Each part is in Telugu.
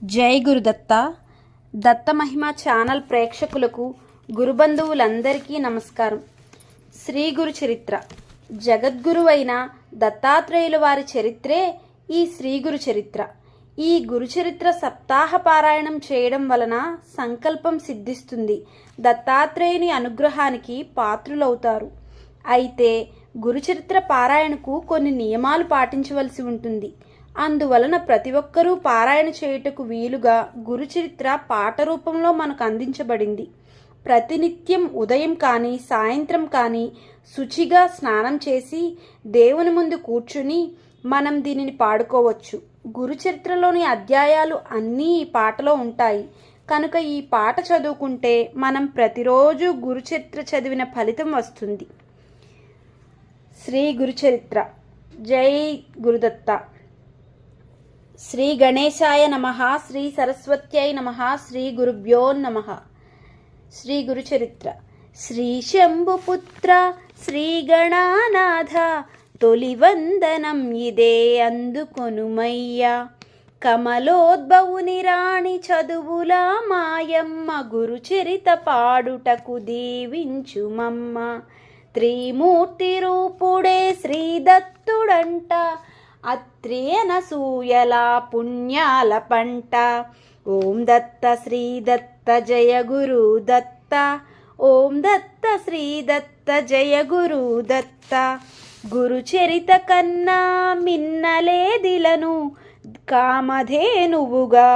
జై గురుదత్త. దత్త మహిమ ఛానల్ ప్రేక్షకులకు, గురుబంధువులందరికీ నమస్కారం. శ్రీ గురు చరిత్ర. జగద్గురువైన దత్తాత్రేయుల వారి చరిత్రే ఈ శ్రీ గురు చరిత్ర. ఈ గురుచరిత్ర సప్తాహ పారాయణం చేయడం వలన సంకల్పం సిద్ధిస్తుంది, దత్తాత్రేయుని అనుగ్రహానికి పాత్రులవుతారు. అయితే గురుచరిత్ర పారాయణకు కొన్ని నియమాలు పాటించవలసి ఉంటుంది. అందువలన ప్రతి ఒక్కరూ పారాయణ చేయుటకు వీలుగా గురుచరిత్ర పాట రూపంలో మనకు అందించబడింది. ప్రతినిత్యం ఉదయం కానీ సాయంత్రం కానీ శుచిగా స్నానం చేసి దేవుని ముందు కూర్చుని మనం దీనిని పాడుకోవచ్చు. గురుచరిత్రలోని అధ్యాయాలు అన్నీ ఈ పాటలో ఉంటాయి కనుక ఈ పాట చదువుకుంటే మనం ప్రతిరోజు గురుచరిత్ర చదివిన ఫలితం వస్తుంది. శ్రీ గురుచరిత్ర. జై గురుదత్త. శ్రీ గణేశాయ నమః. శ్రీ సరస్వత్యై నమః. శ్రీ గురుభ్యో నమః. శ్రీ గురుచరిత్ర. శ్రీ శంభుపుత్ర శ్రీ గణానాథ, తొలి వందనం ఇదే అందుకొనుమయ్యా. కమలోద్భవుని రాణి చదువుల మాయమ్మ, గురుచరిత పాడుటకు దీవించుమమ్మ. త్రిమూర్తి రూపుడే శ్రీదత్తుడంట, అత్రియనసూయల పుణ్యాల పంట. ఓం దత్త శ్రీ దత్త జయ గురు దత్త, ఓం దత్త శ్రీ దత్త జయ గురు దత్త. గురుచరిత కన్నా మిన్నలేదిలను, కామధేనువుగా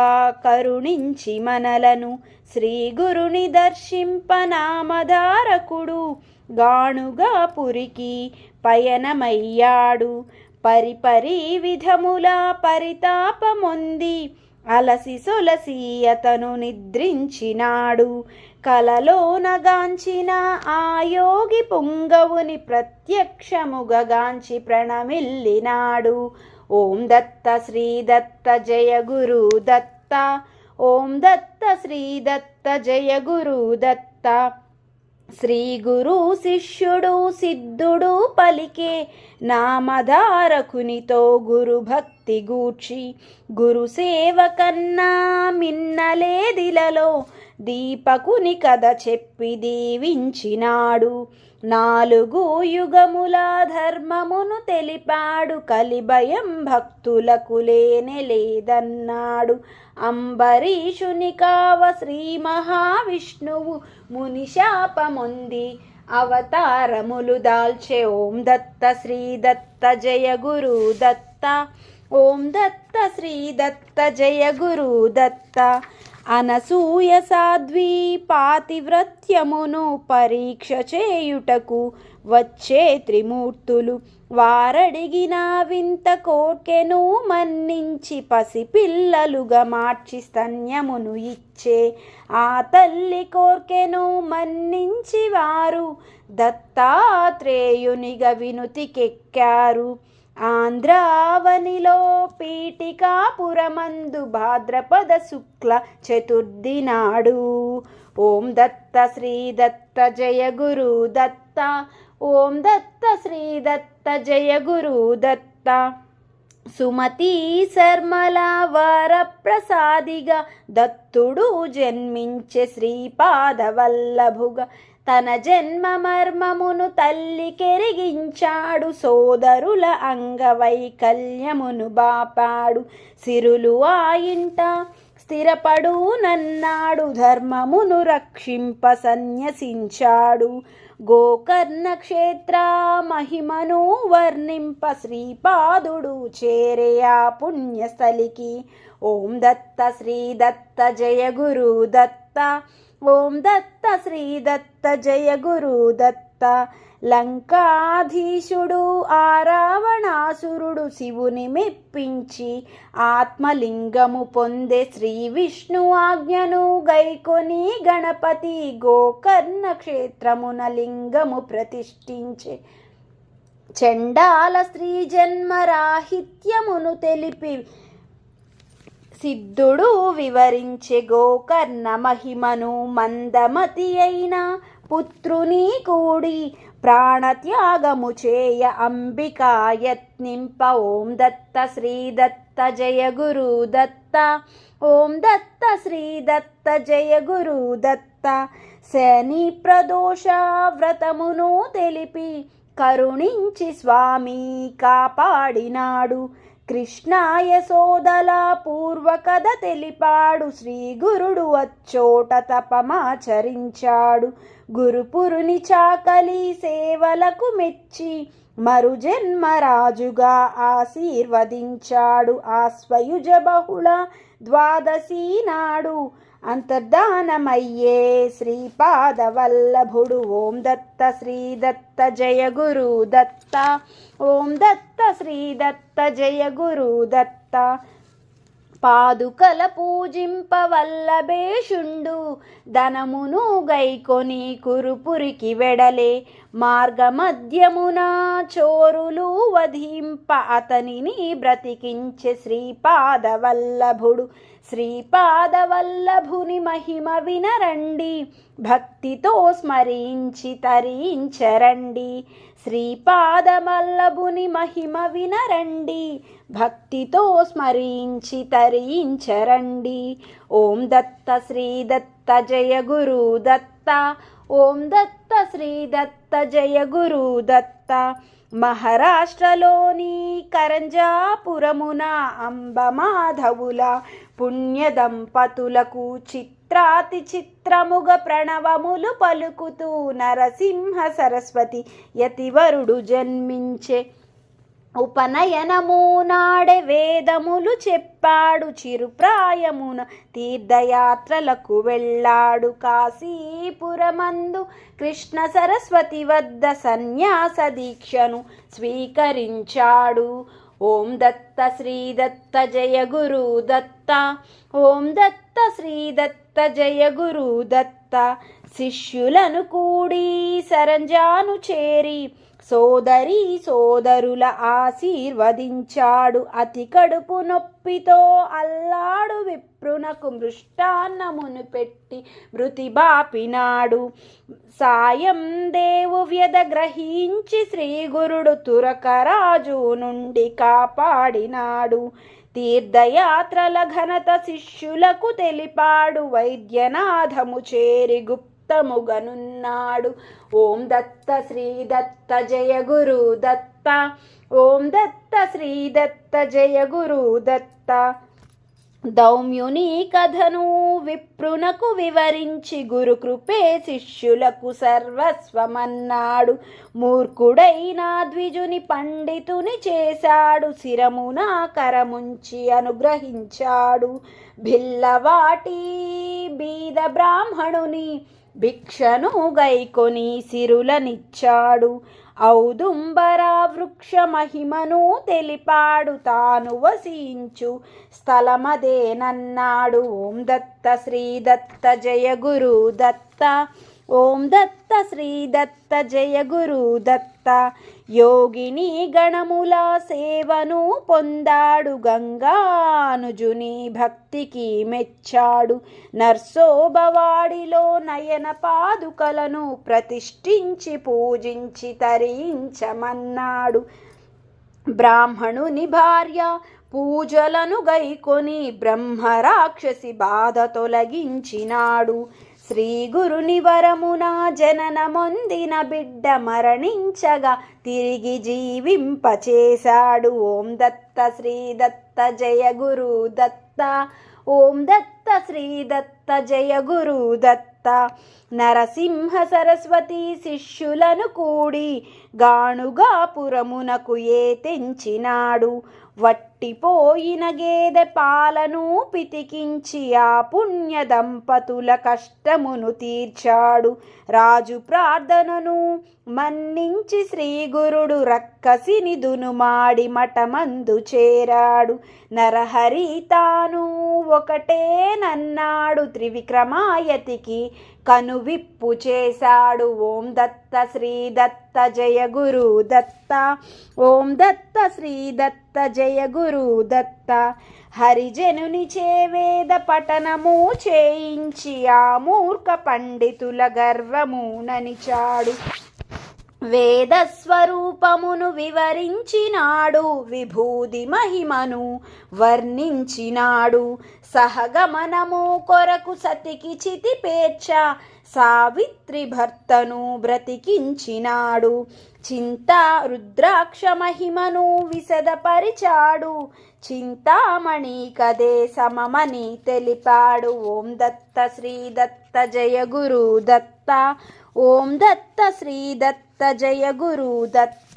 కరుణించి మనలను. శ్రీ గురుని దర్శింపనామధారకుడు, గాణుగా పురికి పయనమయ్యాడు. పరిపరి విధముల పరితాపమొంది, అలసి సొలసి అతను నిద్రించినాడు. కలలోనగాంచిన ఆ యోగి పుంగవుని ప్రత్యక్షముగాంచి ప్రణమిల్లినాడు. ఓం దత్త శ్రీ దత్త జయ గురు దత్త, ఓం దత్త శ్రీ దత్త జయ గురు దత్త. శ్రీ గురు శిష్యుడు సిద్ధుడు పలికే నామధారకునితో గురు భక్తి గూర్చి, గురు సేవ కన్నా మిన్నలేదిలలో దీపకుని కథ చెప్పి దీవించినాడు. 4 యుగముల ధర్మమును తెలిపాడు, కలిభయం భక్తులకు లేనే లేదన్నాడు. అంబరీషుని కావ శ్రీ మహావిష్ణువు ముని శాపమొంది అవతారములు దాల్చే. ఓం దత్త శ్రీ దత్త జయ గురు దత్త, ఓం దత్త శ్రీ దత్త జయ గురు దత్త. అనసూయ సాధ్వి పాతివ్రత్యమును పరీక్ష చేయుటకు వచ్చే త్రిమూర్తులు, వారడిగిన వింత కోర్కెను మన్నించి పసిపిల్లలుగా మార్చి స్తన్యమును ఇచ్చే. ఆ తల్లి కోర్కెను మన్నించి వారు దత్తాత్రేయునిగా వినుతికెక్కారు. ఆంధ్రావనిలో పీఠికాపురమందు భాద్రపద శుక్ల చతుర్థి నాడు. ఓం దత్త శ్రీ దత్త జయ గురు దత్త, ఓం దత్త శ్రీ దత్త జయ గురు దత్త. సుమతి శర్మల వరప్రసాదిగా దత్తుడు జన్మించే శ్రీపాదవల్లభుగా. తన జన్మ మర్మమును తల్లి కెరిగించాడు, సోదరుల అంగవైకల్యమును బాపాడు. సిరులు ఆ ఇంట స్థిరపడు నన్నాడు, ధర్మమును రక్షింప సన్యసించాడు. గోకర్ణ క్షేత్ర మహిమను వర్ణింప శ్రీపాదుడు చేరే ఆ పుణ్యస్థలికి. ఓం దత్త శ్రీ దత్త జయ గురు దత్త, ఓం దత్త శ్రీ దత్త జయ గురు దత్త. లంకాధీశుడు ఆ రావణాసురుడు శివుని మెప్పించి ఆత్మలింగము పొందే. శ్రీ విష్ణు ఆజ్ఞను గైకొని గణపతి గోకర్ణ క్షేత్రమున లింగము ప్రతిష్ఠించే. చండాల స్త్రీ జన్మరాహిత్యమును తెలిపి సిద్ధుడు వివరించే గోకర్ణ మహిమను. మందమతి అయిన పుత్రుని కూడి ప్రాణత్యాగము చేయ అంబికా యత్నింప. ఓం దత్త శ్రీ దత్త జయ గురు దత్త. ఓం దత్త శ్రీ దత్త జయ గురు దత్త. శని ప్రదోష వ్రతమును తెలిపి కరుణించి స్వామి కాపాడినాడు. కృష్ణాయ సోదల పూర్వకథ తెలిపాడు. శ్రీ గురుడు అచ్చోట తపమాచరించాడు. గురుపురుని చాకలి సేవలకు మెచ్చి మరు జన్మరాజుగా ఆశీర్వదించాడు. ఆశ్వయుజ బహుళ ద్వాదశి నాడు అంతర్ధానమయ్యే శ్రీపాదవల్లభుడు. ఓం దత్త శ్రీ దత్త జయ గురు దత్త. ఓం దత్త శ్రీ దత్త జయ గురు దత్త. పాదుకల పూజింపవల్లభేషుండు ధనమును గైకొని కురుపురికి వెడలే. మార్గమధ్యమున చోరులు వధింప అతనిని బ్రతికించే శ్రీపాదవల్లభుడు. శ్రీపాదవల్లభుని మహిమ వినరండి, భక్తితో స్మరించి తరించరండి. శ్రీపాదవల్లభుని మహిమ వినరండి, భక్తితో స్మరించి తరించరండి. ఓం దత్త శ్రీ దత్త జయ గురు దత్త. ఓం దత్త శ్రీ దత్త జయ గురు దత్త. మహారాష్ట్రలోని కరంజాపురమున అంబమాధవుల పుణ్య దంపతులకు చిత్రాతి చిత్రముగ ప్రణవములు పలుకుతూ నరసింహ సరస్వతి యతివరుడు జన్మించే. ఉపనయనము నాడే వేదములు చెప్పాడు. చిరుప్రాయమున తీర్థయాత్రలకు వెళ్ళాడు. కాశీపురమందు కృష్ణ సరస్వతి వద్ద సన్యాస దీక్షను స్వీకరించాడు. ఓం దత్త శ్రీ దత్త జయ గురు దత్త. ఓం దత్త శ్రీ దత్త జయ గురు దత్త. శిష్యులను కూడి సరంజాను చేరి సోదరి సోదరుల ఆశీర్వదించాడు. అతి కడుపు నొప్పితో అల్లాడు విప్రునకు మృష్టాన్నమును పెట్టి మృతి బాపినాడు. సాయం దేవు వ్యధ గ్రహించి శ్రీ గురుడు తురకరాజు నుండి కాపాడినాడు. తీర్థయాత్రల ఘనత శిష్యులకు తెలిపాడు. వైద్యనాథము చేరి గుప్తముగనున్నాడు. ఓం దత్త శ్రీ దత్త జయ గురు దత్త. ఓం దత్త శ్రీ దత్త జయ గురు దత్త. దౌమ్యుని కథను విప్రునకు వివరించి గురు కృపే శిష్యులకు సర్వస్వమన్నాడు. మూర్ఖుడైన ద్విజుని పండితుని చేశాడు. శిరమున కరముంచి అనుగ్రహించాడు. భిల్లవాటి బీద బ్రాహ్మణుని భిక్షను గైకొని సిరులనిచ్చాడు. ఔదుంబర వృక్ష మహిమను తెలిపాడు. తాను వసించు స్థలమదేనన్నాడు. ఓం దత్త శ్రీ దత్త జయ గురు దత్త. ఓం దత్త శ్రీ దత్త జయ గురు దత్త. యోగిని గణముల సేవను పొందాడు. గంగానుజుని భక్తికి మెచ్చాడు. నర్సోబవాడిలో నయన పాదుకలను ప్రతిష్ఠించి పూజించి తరించమన్నాడు. బ్రాహ్మణుని భార్య పూజలను గైకొని బ్రహ్మరాక్షసి బాధ తొలగించినాడు. శ్రీ గురుని వరమున జననమొందిన బిడ్డ మరణించగా తిరిగి జీవింపచేశాడు. ఓం దత్త శ్రీ దత్త జయ గురు దత్త. ఓం దత్త శ్రీ దత్త జయ గురు దత్త. నరసింహ సరస్వతి శిష్యులను కూడి గాణుగాపురమునకు తెంచినాడు. వట్టిపోయిన గేదె పాలను పితికించి ఆ పుణ్య దంపతుల కష్టమును తీర్చాడు. రాజు ప్రార్థనను మన్నించి శ్రీ గురుడు రక్కసిని దునుమాడి మఠమందు చేరాడు. నరహరి తాను ఒకటేనన్నాడు. త్రివిక్రమాయతికి కనువిప్పు చేశాడు. ఓం దత్త శ్రీ దత్త జయ గురు దత్త. ఓం దత్త శ్రీ దత్త జయ గురు దత్త. హరిజనుని చేవేద పఠనము చేయించి ఆ మూర్ఖ పండితుల గర్వము ననిచాడు. వేదస్వరూపమును వివరించినాడు, విభూది మహిమను వర్ణించినాడు. సహగమనము కొరకు సతికి చితి పేర్చ సావిత్రి భర్తను బ్రతికించినాడు. చింతా రుద్రాక్ష మహిమను విశదపరిచాడు, చింతామణి కదే సమమని తెలిపాడు. ఓం దత్త శ్రీ దత్త జయ గురు దత్త, ఓం దత్త శ్రీ దత్త జయ గురు దత్త.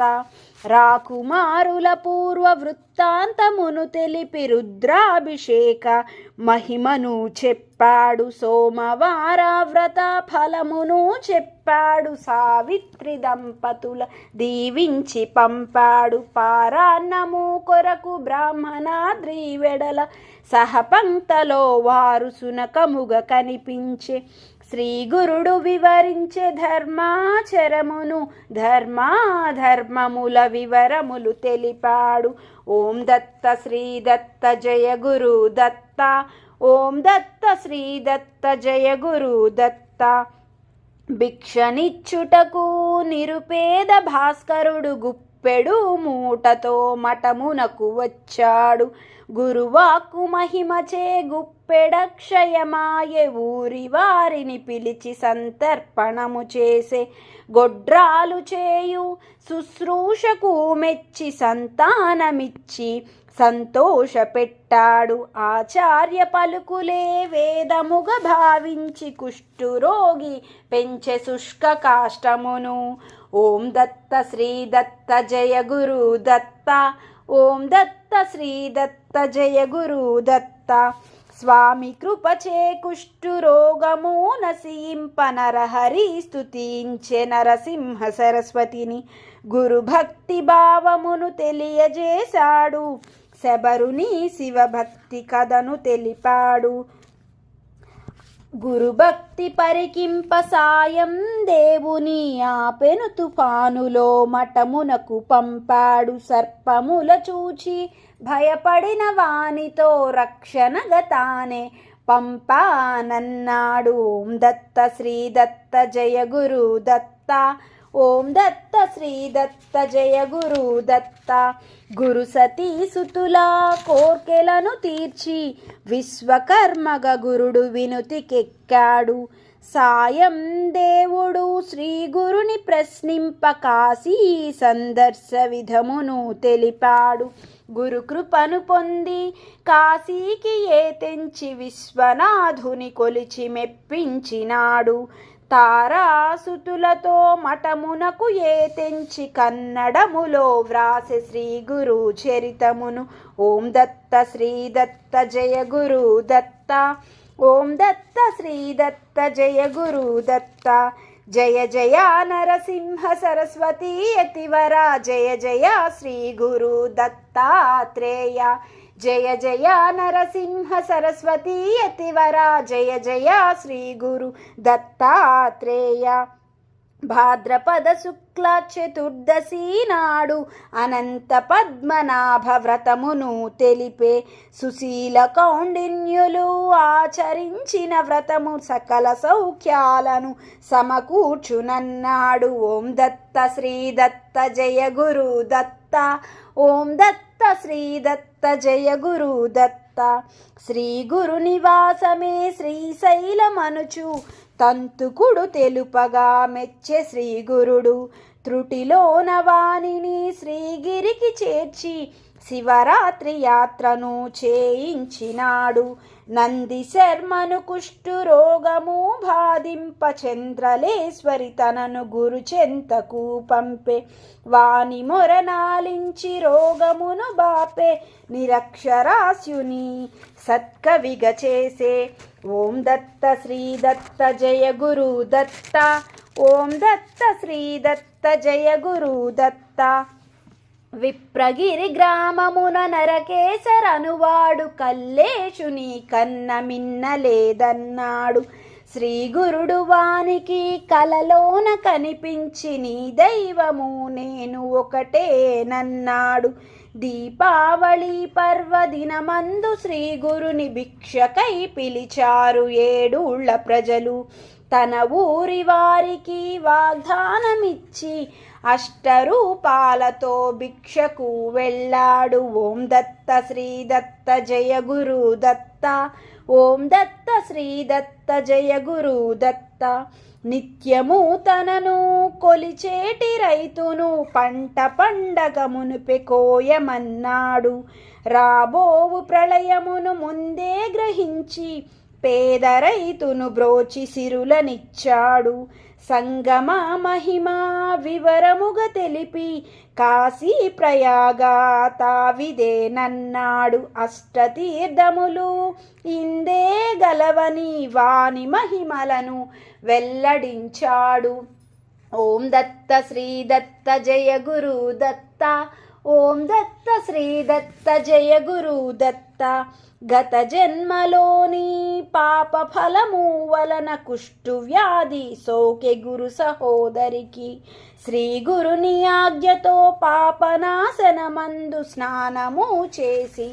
రాకుమారుల పూర్వ వృత్తాంతమును తెలిపి రుద్రాభిషేక మహిమను చెప్పాడు. సోమవార వ్రత ఫలమును చెప్పాడు. సావిత్రి దంపతుల దీవించి పంపాడు. పారాన్నము కొరకు బ్రాహ్మణాద్రి వెడల సహపంక్తలో వారు సునకముగ కనిపించే. శ్రీ గురుడు వివరించే ధర్మాచరమును, ధర్మాధర్మముల వివరములు తెలిపాడు. ఓం దత్త శ్రీ దత్త జయ గురు దత్త, ఓం దత్త శ్రీ దత్త జయ గురు దత్త. భిక్షనిచ్చుటకు నిరుపేద భాస్కరుడు గుప్పెడు మూటతో మఠమునకు వచ్చాడు. గురువాక్కు మహిమచే గుప్పెడక్షయమాయే. ఊరి వారిని పిలిచి సంతర్పణము చేసే. గొడ్రాలు చేయు శుశ్రూషకు మెచ్చి సంతానమిచ్చి సంతోషపెట్టాడు. ఆచార్య పలుకులే వేదముగ భావించి కుష్ఠురోగి పెంచె శుష్క కాష్టమును. ఓం దత్త శ్రీ దత్త జయ గురు దత్త, ఓం దత్త శ్రీ దత్త జయ గురు దత్త. స్వామి కృపచే కుష్ఠురోగము నశింప నరహరి స్తుతించే నరసింహ సరస్వతిని. గురు భక్తి భావమును తెలియజేశాడు. శబరుని శివభక్తి కథను తెలిపాడు. గురుభక్తి పరికింప సాయం దేవుని ఆపెను తుఫానులో మఠమునకు పంపాడు. సర్పముల చూచి భయపడిన వానితో రక్షణగా తానే పంపానన్నాడు. ఓం దత్త శ్రీ దత్త జయ గురు దత్త, ఓం దత్త శ్రీ దత్త జయ గురు దత్త. గురు సతీ సుతుల కోర్కెలను తీర్చి విశ్వకర్మగ గురుడు వినుతికెక్కాడు. సాయం దేవుడు శ్రీ గురుని ప్రశ్నింప కాశీ సందర్శ విధమును తెలిపాడు. గురు కృపను పొంది కాశీకి తెంచి విశ్వనాథుని కొలిచి మెప్పించినాడు. తారాసుతులతో మఠమునకు తెంచి కన్నడములో వ్రాసె శ్రీ గురు చరితమును. ఓం దత్త శ్రీ దత్త జయ గురు దత్త, ఓం దత్త శ్రీ దత్త జయ గురు దత్త. జయ జయ నరసింహ సరస్వతి యతివర, జయ జయ శ్రీ గురు దత్తాత్రేయ. జయ జయ నరసింహ సరస్వతి యతివర, జయ జయ శ్రీ గురు దత్తాత్రేయ. భాద్రపద శుక్ల చతుర్దశి నాడు అనంత పద్మనాభ వ్రతమును తెలిపే. సుశీల కౌండిన్యులు ఆచరించిన వ్రతము సకల సౌఖ్యాలను సమకూర్చునన్నాడు. ఓం దత్త శ్రీ దత్త జయ గురు దత్త, ఓం దత్త శ్రీ దత్త జయ గురు దత్త. శ్రీ గురు నివాసమే శ్రీశైలమనుచు తంతుకుడు తెలుపగా మెచ్చే శ్రీ గురుడు. త్రుటిలోన వాణిని శ్రీగిరికి చేర్చి శివరాత్రి యాత్రను చేయించినాడు. నంది శర్మను కుష్ఠు రోగము బాధింప చంద్రలేశ్వరి తనను గురు చెంతకు పంపే. వాని మొరనాలించి రోగమును బాపే నిరక్షరాస్యుని సత్కవిగ చేసే. ఓం దత్త శ్రీ దత్త జయ గురు దత్త, ఓం దత్త శ్రీ దత్త జయ గురు దత్త. విప్రగిరి గ్రామమున నరకేశరనువాడు కల్లేశుని కన్న మిన్నలేదన్నాడు. శ్రీ గురుడు వానికి కలలోన కనిపించి నీ దైవము నేను ఒకటేనన్నాడు. దీపావళి పర్వదినమందు శ్రీ గురుని భిక్షకై పిలిచారు 7 ఊళ్ళ ప్రజలు. తన ఊరి వారికి వాగ్దానమిచ్చి అష్టరూపాలతో భిక్షకు వెళ్ళాడు. ఓం దత్త శ్రీ దత్త జయ గురు దత్త, ఓం దత్త శ్రీ దత్త జయ గురు దత్త. నిత్యము తనను కొలిచేటి రైతును పంట పండగ మునుపె కోయమన్నాడు. రాబోవు ప్రళయమును ముందే గ్రహించి పేద రైతును బ్రోచి సిరులనిచ్చాడు. సంగమ మహిమా వివరముగా తెలిపి కాశీ ప్రయాగ తావిదేనన్నాడు. అష్టతీర్థములు ఇందే గలవని వాని మహిమలను వెల్లడించాడు. ఓం దత్త శ్రీ దత్త జయ గురు దత్త, ఓం దత్త శ్రీ దత్త జయ గురు దత్త. గత జన్మలోని పాప ఫలము వలన కుష్టు వ్యాధి సోకె గురు సహోదరికి శ్రీ గురుని ఆజ్ఞతో పాపనాశనమందు స్నానము చేసి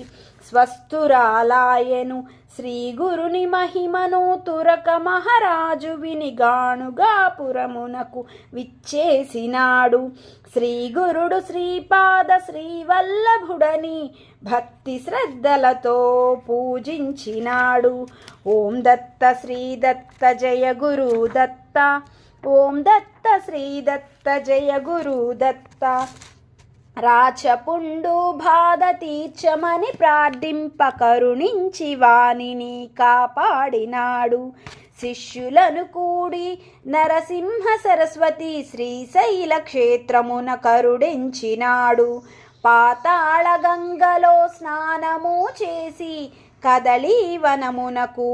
స్వస్థురాలాయను. శ్రీ గురుని మహిమను తురక మహారాజు విని గాణుగాపురమునకు విచ్చేసినాడు. శ్రీ గురుడు శ్రీపాద శ్రీవల్లభుడని భక్తి శ్రద్ధలతో పూజించినాడు. ఓం దత్త శ్రీ దత్త జయ గురు దత్త, ఓం దత్త శ్రీ దత్త జయ గురు దత్త. రాచపుండు బాధ తీర్చమని ప్రార్థింప కరుణించి వానిని కాపాడినాడు. శిష్యులను కూడి నరసింహ సరస్వతి శ్రీశైల క్షేత్రమున కరుడించినాడు. పాతాళ గంగలో స్నానము చేసి కదళీవనమునకు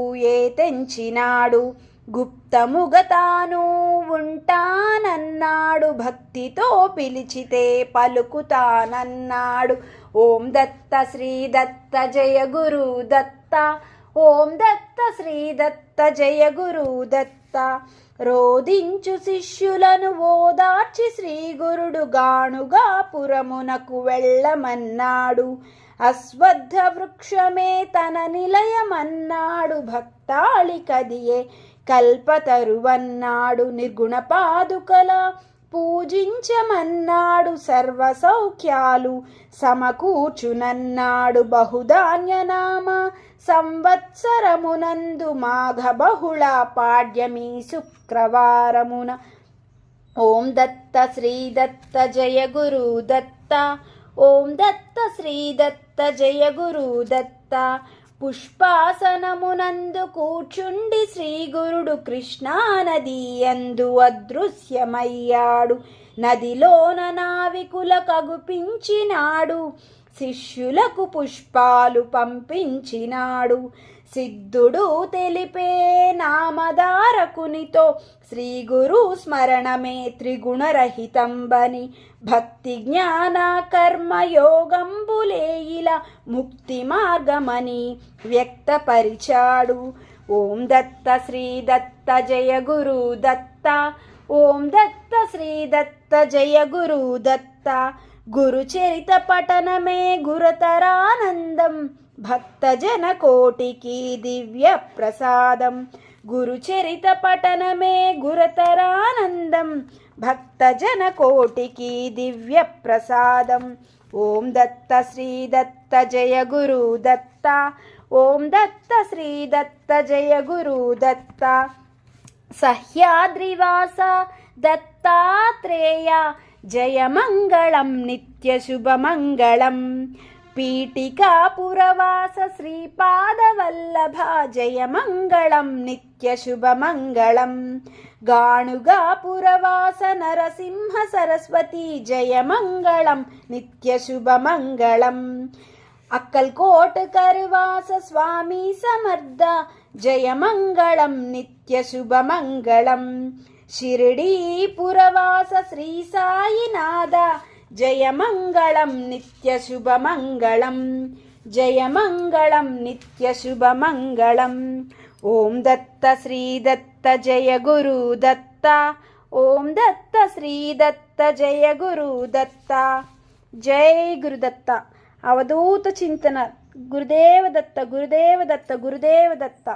తెంచినాడు. గుప్తముగ తాను ఉంటానన్నాడు. భక్తితో పిలిచితే పలుకుతానన్నాడు. ఓం దత్త శ్రీ దత్త జయ గురు దత్త, ఓం దత్త శ్రీ దత్త జయ గురు దత్త. రోధించు శిష్యులను ఓదార్చి శ్రీ గురుడు గాణుగాపురమునకు వెళ్ళమన్నాడు. అశ్వత్థ వృక్షమే తన నిలయమన్నాడు. భక్తాళికదియే కల్పతరువన్నాడు. నిర్గుణ పాదుకల పూజించమన్నాడు. సర్వ సౌఖ్యాలు సమకూర్చునన్నాడు. బహుధాన్యనామ సంవత్సరమునందు మాఘ బహుళ పాడ్యమి శుక్రవారమున. ఓం దత్త శ్రీ దత్త జయ గురు దత్త, ఓం దత్త శ్రీ దత్త జయ గురు దత్త. పుష్పాసనమునందు కూర్చుండి శ్రీ గురుడు కృష్ణా నది యందు అదృశ్యమయ్యాడు. నదిలోన నావికుల కగుపించినాడు. శిష్యులకు పుష్పాలు పంపించినాడు. సిద్ధుడు తెలిపే నామధారకునితో శ్రీ గురు స్మరణమే త్రిగుణరహితంబని భక్తి జ్ఞాన కర్మ యోగంబులేయిల ముక్తి మార్గమని వ్యక్తపరిచాడు. ఓం దత్త శ్రీ దత్త జయ గురు దత్త, ఓం దత్త శ్రీ దత్త జయ గురు దత్త. గురుచరిత పఠనమే గురుతరానందం, భక్తజన కోటికి దివ్య ప్రసాదం. గురుచరిత పఠనమే గురుతరానందం, భక్తజన కోటికి దివ్య ప్రసాదం. ఓం దత్త శ్రీ దత్త జయ గురు దత్త, ఓం దత్త శ్రీ దత్త జయ గురు దత్త. సహ్యాద్రివాస దత్తాత్రేయ జయ మంగళం నిత్య శుభమంగళం. పీఠికాపురవాస శ్రీపాదవల్లభ జయ మంగళం నిత్య శుభమంగళం. గాణుగాపురవాస నరసింహ సరస్వతి జయ మంగళం నిత్య శుభమంగళం. అక్కల్కోట కరువాస స్వామి సమర్థ జయ మంగళం నిత్య శుభమంగళం. షిరిడీపురవాస శ్రీ సాయినాథ జయ మంగళం నిత్య శుభమంగళం. జయ మంగళం నిత్య శుభమంగళం. ఓం దత్త శ్రీ దత్త జయ గురు దత్త, ఓం దత్త శ్రీ దత్త జయ గురు దత్త. జై గురుదత్త. అవధూత చింతన. గురుదేవ దత్త, గురుదేవ దత్త, గురుదేవ దత్త.